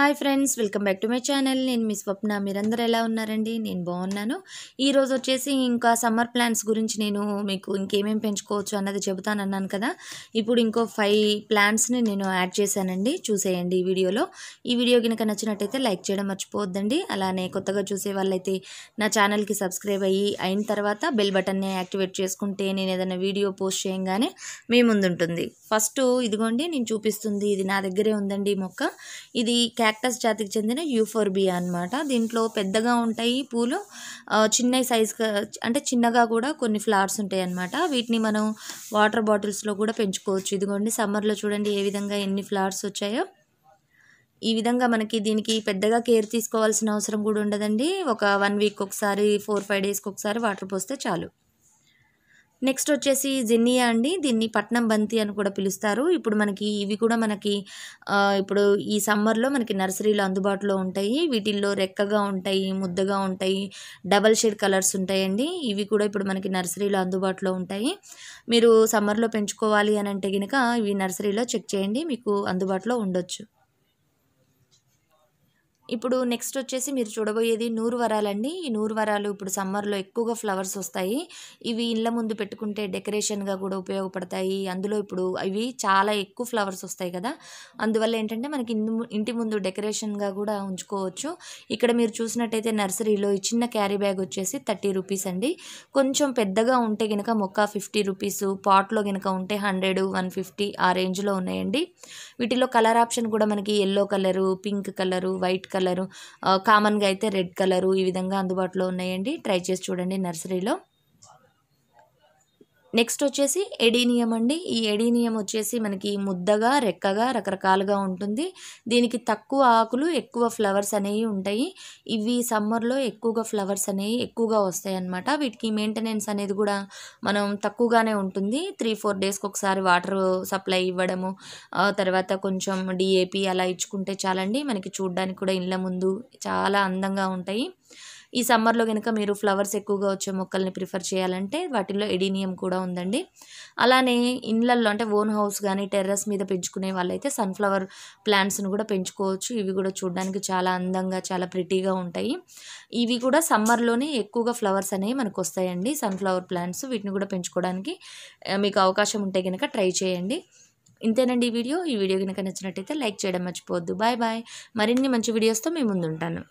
Hi friends, welcome back to my channel. నేను మీ స్వప్న. మీరందరూ ఎలా ఉన్నారండి? నేను బాగున్నాను. ఈరోజు వచ్చేసి ఇంకా సమ్మర్ ప్లాన్స్ గురించి నేను మీకు ఇంకేమేమి పెంచుకోవచ్చు అన్నది చెబుతానన్నాను కదా. ఇప్పుడు ఇంకో 5 ప్లాంట్స్ని నేను యాడ్ చేశానండి. చూసేయండి ఈ వీడియోలో. ఈ వీడియో కనుక నచ్చినట్టయితే లైక్ చేయడం మర్చిపోవద్దండి. అలానే కొత్తగా చూసే వాళ్ళైతే నా ఛానల్కి సబ్స్క్రైబ్ అయిన తర్వాత బెల్ బటన్ని యాక్టివేట్ చేసుకుంటే నేను ఏదైనా వీడియో పోస్ట్ చేయగానే మీ ముందుంటుంది. ఫస్ట్ ఇదిగోండి నేను చూపిస్తుంది, ఇది నా దగ్గరే ఉందండి మొక్క. ఇది క్యాక్టస్ జాతికి చెందిన యూఫోర్బియా అన్నమాట. దీంట్లో పెద్దగా ఉంటాయి పూలు, చిన్న సైజుగా అంటే చిన్నగా కూడా కొన్ని ఫ్లవర్స్ ఉంటాయి అన్నమాట. వీటిని మనం వాటర్ బాటిల్స్లో కూడా పెంచుకోవచ్చు. ఇదిగోండి సమ్మర్లో చూడండి ఏ విధంగా ఎన్ని ఫ్లవర్స్ వచ్చాయో. ఈ విధంగా మనకి దీనికి పెద్దగా కేర్ తీసుకోవాల్సిన అవసరం కూడా ఉండదండి. ఒక 1 వీక్ ఒకసారి, 4-5 డేస్కి ఒకసారి వాటర్ పోస్తే చాలు. నెక్స్ట్ వచ్చేసి జిన్నియా అండి. దీన్ని పట్నం బంతి అని కూడా పిలుస్తారు. ఇప్పుడు మనకి ఇవి కూడా మనకి ఇప్పుడు ఈ సమ్మర్లో మనకి నర్సరీలో అందుబాటులో ఉంటాయి. వీటిల్లో రెక్కగా ఉంటాయి, ముద్దగా ఉంటాయి, డబల్ షేడ్ కలర్స్ ఉంటాయండి. ఇవి కూడా ఇప్పుడు మనకి నర్సరీలో అందుబాటులో ఉంటాయి. మీరు సమ్మర్లో పెంచుకోవాలి అని అంటే కనుక ఇవి నర్సరీలో చెక్ చేయండి, మీకు అందుబాటులో ఉండొచ్చు. ఇప్పుడు నెక్స్ట్ వచ్చేసి మీరు చూడబోయేది నూరువరాలండి. ఈ నూరువరాలు ఇప్పుడు సమ్మర్లో ఎక్కువగా ఫ్లవర్స్ వస్తాయి. ఇవి ఇళ్ళ ముందు పెట్టుకుంటే డెకరేషన్గా కూడా ఉపయోగపడతాయి. అందులో ఇప్పుడు ఇవి చాలా ఎక్కువ ఫ్లవర్స్ వస్తాయి కదా, అందువల్ల ఏంటంటే మనకి ఇంటి ముందు డెకరేషన్గా కూడా ఉంచుకోవచ్చు. ఇక్కడ మీరు చూసినట్టయితే నర్సరీలో ఈ చిన్న క్యారీ బ్యాగ్ వచ్చేసి 30 రూపీస్ అండి. కొంచెం పెద్దగా ఉంటే కనుక మొక్క 50 రూపీస్, పాట్లో కనుక ఉంటే 100, 150 ఆ రేంజ్లో ఉన్నాయండి. వీటిలో కలర్ ఆప్షన్ కూడా మనకి yellow colour, pink colour, white colour, కామన్గా అయితే రెడ్ కలరు, ఈ విధంగా అందుబాటులో ఉన్నాయండి. ట్రై చేసి చూడండి నర్సరీలో. నెక్స్ట్ వచ్చేసి ఎడీనియం అండి. ఈ ఎడీనియం వచ్చేసి మనకి ముద్దగా, రెక్కగా, రకరకాలుగా ఉంటుంది. దీనికి తక్కువ ఆకులు, ఎక్కువ ఫ్లవర్స్ అనేవి ఉంటాయి. ఇవి సమ్మర్లో ఎక్కువగా ఫ్లవర్స్ అనేవి ఎక్కువగా వస్తాయి అన్నమాట. వీటికి మెయింటెనెన్స్ అనేది కూడా మనం తక్కువగానే ఉంటుంది. 3-4 డేస్కి ఒకసారి వాటర్ సప్లై ఇవ్వడము, తర్వాత కొంచెం DAP అలా ఇచ్చుకుంటే చాలండి. మనకి చూడడానికి కూడా ఇళ్ళ ముందు చాలా అందంగా ఉంటాయి. ఈ సమ్మర్లో కనుక మీరు ఫ్లవర్స్ ఎక్కువగా వచ్చే మొక్కల్ని ప్రిఫర్ చేయాలంటే వాటిల్లో ఎడీనియం కూడా ఉందండి. అలానే ఇళ్ళల్లో అంటే ఓన్ హౌస్ కానీ టెర్రస్ మీద పెంచుకునే వాళ్ళైతే సన్ఫ్లవర్ ప్లాంట్స్ని కూడా పెంచుకోవచ్చు. ఇవి కూడా చూడడానికి చాలా అందంగా, చాలా ప్రిటీగా ఉంటాయి. ఇవి కూడా సమ్మర్లోనే ఎక్కువగా ఫ్లవర్స్ అనేవి మనకు వస్తాయండి, సన్ఫ్లవర్ ప్లాంట్స్. వీటిని కూడా పెంచుకోవడానికి మీకు అవకాశం ఉంటే కనుక ట్రై చేయండి. ఇంతేనండి ఈ వీడియో. ఈ వీడియో కనుక నచ్చినట్టయితే లైక్ చేయడం మర్చిపోవద్దు. Bye bye. మరిన్ని మంచి వీడియోస్తో మీ ముందు ఉంటాను.